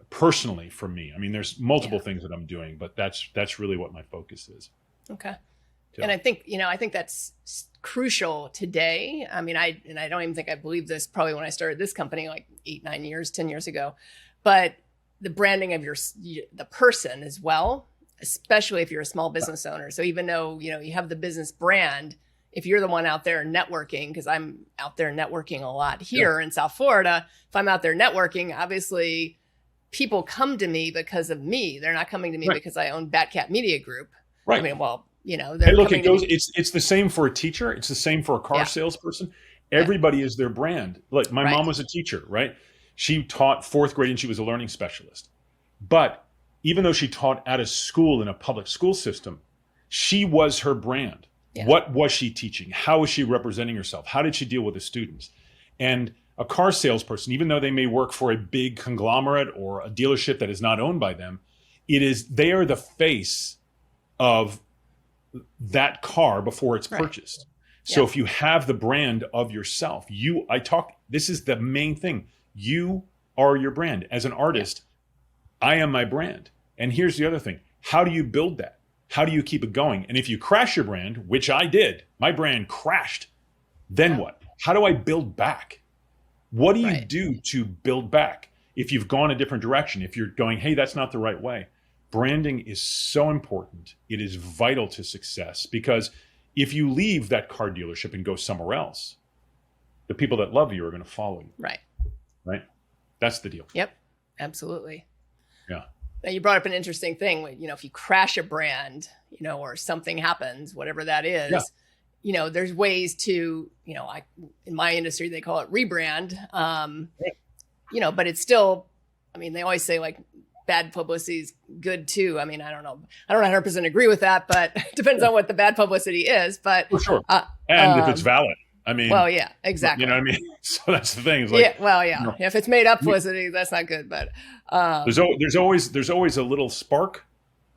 personally for me. I mean, there's multiple things that I'm doing, but that's really what my focus is. Okay. So. And I think that's crucial today. I mean, I don't even think I believed this probably when I started this company like 10 years ago, but the branding of the person as well, especially if you're a small business owner. So even though, you have the business brand, if you're the one out there networking, because I'm out there networking a lot here in South Florida, if I'm out there networking, obviously people come to me because of me. They're not coming to me Right. because I own BatCat Media Group. Right. I mean, well, they're hey, look, coming it goes. to me. It's the same for a teacher. It's the same for a car salesperson. Everybody is their brand. Like my mom was a teacher, right? She taught fourth grade and she was a learning specialist. But even though she taught at a school in a public school system, she was her brand. Yeah. What was she teaching? How was she representing herself? How did she deal with the students? And a car salesperson, even though they may work for a big conglomerate or a dealership that is not owned by them, they are the face of that car before it's purchased. So if you have the brand of yourself, this is the main thing. You are your brand. As an artist, I am my brand. And here's the other thing. How do you build that? How do you keep it going? And if you crash your brand, which I did, my brand crashed, then what? How do I build back? What do you do to build back? If you've gone a different direction, if you're going, hey, that's not the right way. Branding is so important. It is vital to success, because if you leave that car dealership and go somewhere else, the people that love you are going to follow you. Right. That's the deal. Yep. Absolutely. Yeah. Now you brought up an interesting thing. If you crash a brand, or something happens, whatever that is, there's ways to, in my industry, they call it rebrand. But it's still, they always say like bad publicity is good too. I don't know. I don't 100% agree with that, but it depends on what the bad publicity is. But for sure. And if it's valid. Well, yeah, exactly. You know what I mean? So that's the thing. It's like, if it's made up publicity, that's not good. But there's always a little spark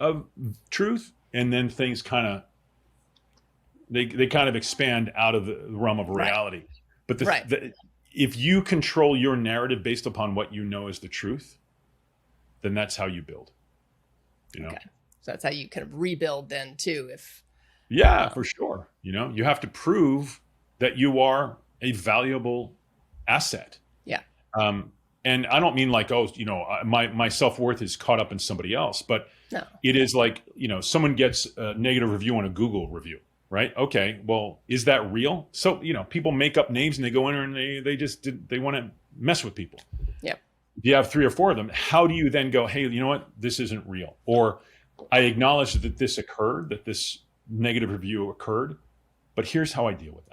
of truth, and then things kind of they kind of expand out of the realm of reality. But if you control your narrative based upon what you know is the truth, then that's how you build. Okay. So that's how you kind of rebuild then too. For sure. You have to prove that you are a valuable asset. Yeah. And I don't mean like, my self-worth is caught up in somebody else, but it is like, someone gets a negative review on a Google review, right? Okay, well, is that real? So, people make up names and they go in there and they want to mess with people. Yep. If you have 3 or 4 of them, how do you then go, hey, you know what? This isn't real. Or I acknowledge that this occurred, that this negative review occurred, but here's how I deal with that.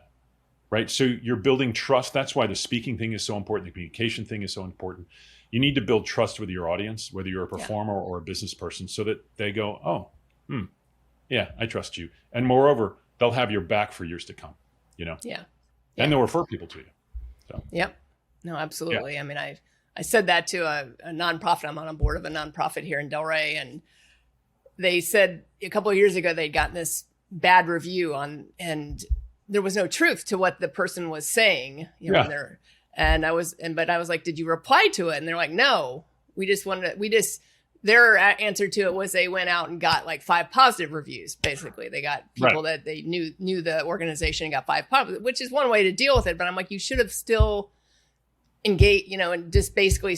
Right. So you're building trust. That's why the speaking thing is so important. The communication thing is so important. You need to build trust with your audience, whether you're a performer or a business person, so that they go, I trust you. And moreover, they'll have your back for years to come, Yeah. And they'll refer people to you. So. Yep. No, absolutely. Yeah. I said that to a nonprofit. I'm on board of a nonprofit here in Delray. And they said a couple of years ago, they'd gotten this bad review and there was no truth to what the person was saying, and I was like, did you reply to it? And they're like, no, their answer to it was they went out and got like 5 positive reviews. Basically, they got people that they knew the organization and got 5 positive, which is one way to deal with it. But I'm like, you should have still engaged, and just basically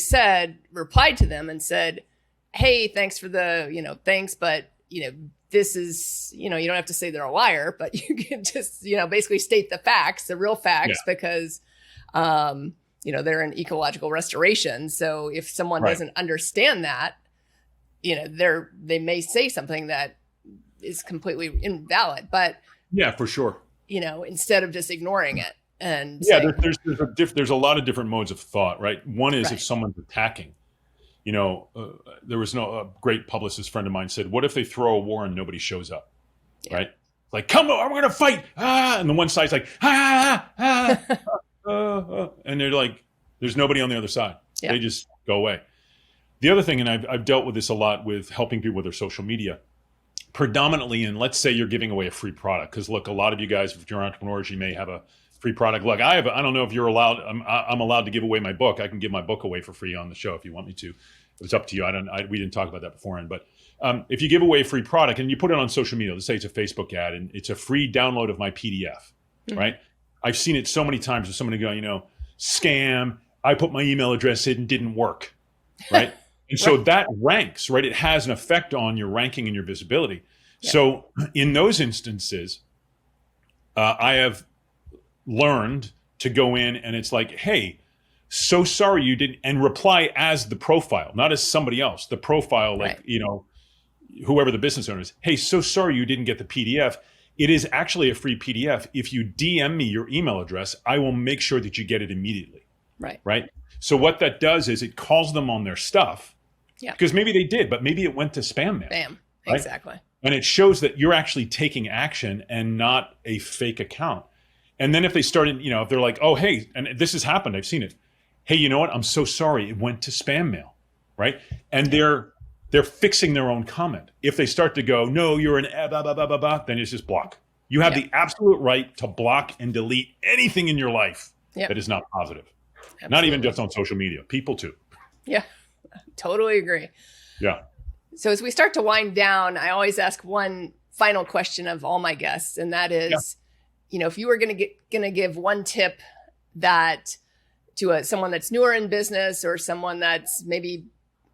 replied to them and said, hey, thanks for the, thanks, but this is, you don't have to say they're a liar, but you can just, basically state the facts, the real facts, because, they're in ecological restoration. So if someone doesn't understand that, they may say something that is completely invalid, but for sure. Instead of just ignoring it and there's a lot of different modes of thought, right? One is if someone's attacking. There was a great publicist friend of mine said, what if they throw a war and nobody shows up? Right? Like, come on, we're going to fight. And the one side's like, and they're like, there's nobody on the other side. They just go away. The other thing, and I've dealt with this a lot with helping people with their social media, predominantly, and let's say you're giving away a free product. Because look, a lot of you guys, if you're entrepreneurs, you may have a free product. Look, I don't know if you're allowed. I'm allowed to give away my book. I can give my book away for free on the show if you want me to. It's up to you. We didn't talk about that beforehand. But if you give away a free product and you put it on social media, let's say it's a Facebook ad and it's a free download of my PDF, right? I've seen it so many times with somebody going, scam. I put my email address in, didn't work, right? And so that ranks, right? It has an effect on your ranking and your visibility. Yeah. So in those instances, I have learned to go in and it's like, hey, so sorry you didn't, and reply as the profile, not as somebody else. The profile, like, whoever the business owner is. Hey, so sorry you didn't get the PDF. It is actually a free PDF. If you DM me your email address, I will make sure that you get it immediately. Right. So what that does is it calls them on their stuff. Yeah. Because maybe they did, but maybe it went to spam mail. Bam. Right? Exactly. And it shows that you're actually taking action and not a fake account. And then if they started, if they're like, oh, hey, and this has happened, I've seen it. Hey, you know what? I'm so sorry. It went to spam mail. Right. And they're fixing their own comment. If they start to go, no, you're an blah, blah, blah, blah, blah, then it's just block. You have the absolute right to block and delete anything in your life that is not positive. Absolutely. Not even just on social media, people too. Yeah, totally agree. Yeah. So as we start to wind down, I always ask one final question of all my guests. And that is, if you were going to give one tip that to someone that's newer in business or someone that's maybe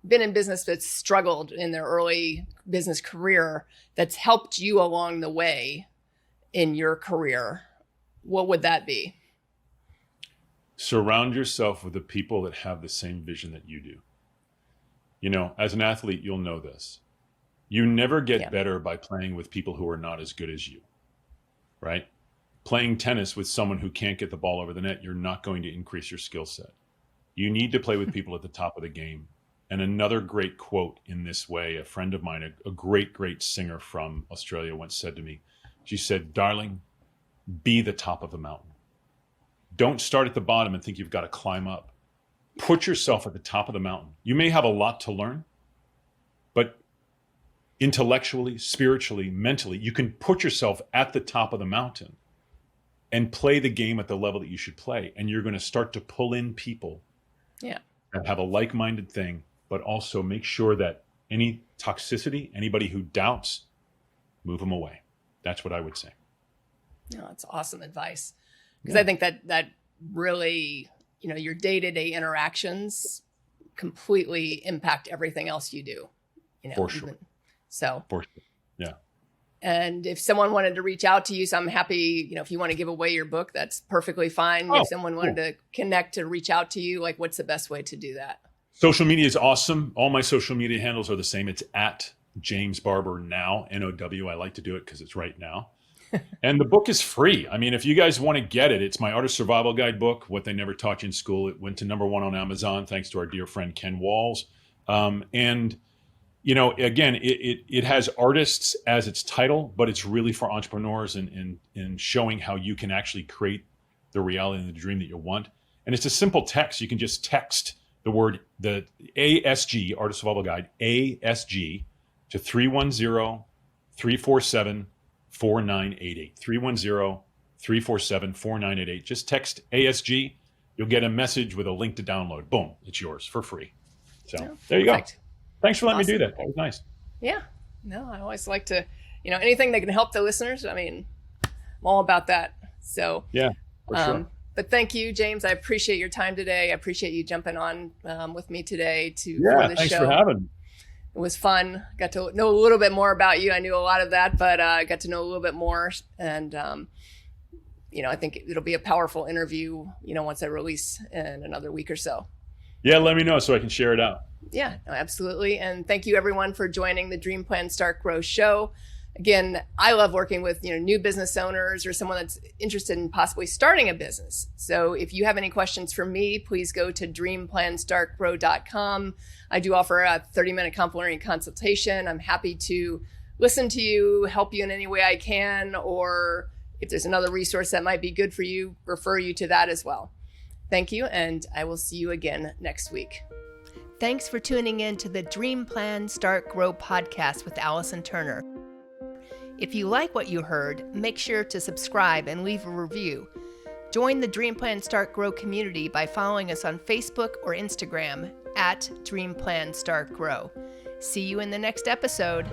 been in business that's struggled in their early business career, that's helped you along the way in your career, what would that be? Surround yourself with the people that have the same vision that you do. As an athlete, you'll know this. You never get better by playing with people who are not as good as you, right? Playing tennis with someone who can't get the ball over the net, you're not going to increase your skill set. You need to play with people at the top of the game. And another great quote in this way, a friend of mine, a great, great singer from Australia once said to me, she said, darling, be the top of the mountain. Don't start at the bottom and think you've got to climb up. Put yourself at the top of the mountain. You may have a lot to learn, but intellectually, spiritually, mentally, you can put yourself at the top of the mountain and play the game at the level that you should play. And you're going to start to pull in people that have a like-minded thing, but also make sure that any toxicity, anybody who doubts, move them away. That's what I would say. No, that's awesome advice. Because I think that really, your day-to-day interactions completely impact everything else you do. For sure. For sure. Yeah. And if someone wanted to reach out to you, so I'm happy, if you want to give away your book, that's perfectly fine. If someone wanted to connect to reach out to you, what's the best way to do that? Social media is awesome. All my social media handles are the same. It's at James Barbour Now, NOW. I like to do it because it's right now. And the book is free. I mean, if you guys want to get it, it's my Art of Survival Guide book, What They Never Taught You in School. It went to #1 on Amazon, thanks to our dear friend Ken Walls. And again, it has artists as its title, but it's really for entrepreneurs and showing how you can actually create the reality and the dream that you want. And it's a simple text. You can just text the word, the ASG, Art of Survival Guide, ASG, to 310-347-4988. 310-347-4988. Just text ASG. You'll get a message with a link to download. Boom, it's yours for free. So there you go. Thanks for letting me do that. That was nice. Yeah. No, I always like to, anything that can help the listeners. I mean, I'm all about that. So yeah, for sure. But thank you, James. I appreciate your time today. I appreciate you jumping on with me today for the thanks show. For having me. It was fun. Got to know a little bit more about you. I knew a lot of that, but I got to know a little bit more. And, I think it'll be a powerful interview, once I release in another week or so. Yeah, let me know so I can share it out. Yeah, no, absolutely. And thank you everyone for joining the Dream Plan Start Grow show. Again, I love working with, new business owners or someone that's interested in possibly starting a business. So if you have any questions for me, please go to dreamplanstartgrow.com. I do offer a 30-minute complimentary consultation. I'm happy to listen to you, help you in any way I can, or if there's another resource that might be good for you, refer you to that as well. Thank you, and I will see you again next week. Thanks for tuning in to the Dream Plan Start Grow podcast with Allison Turner. If you like what you heard, make sure to subscribe and leave a review. Join the Dream Plan Start Grow community by following us on Facebook or Instagram at Dream Plan Start Grow. See you in the next episode.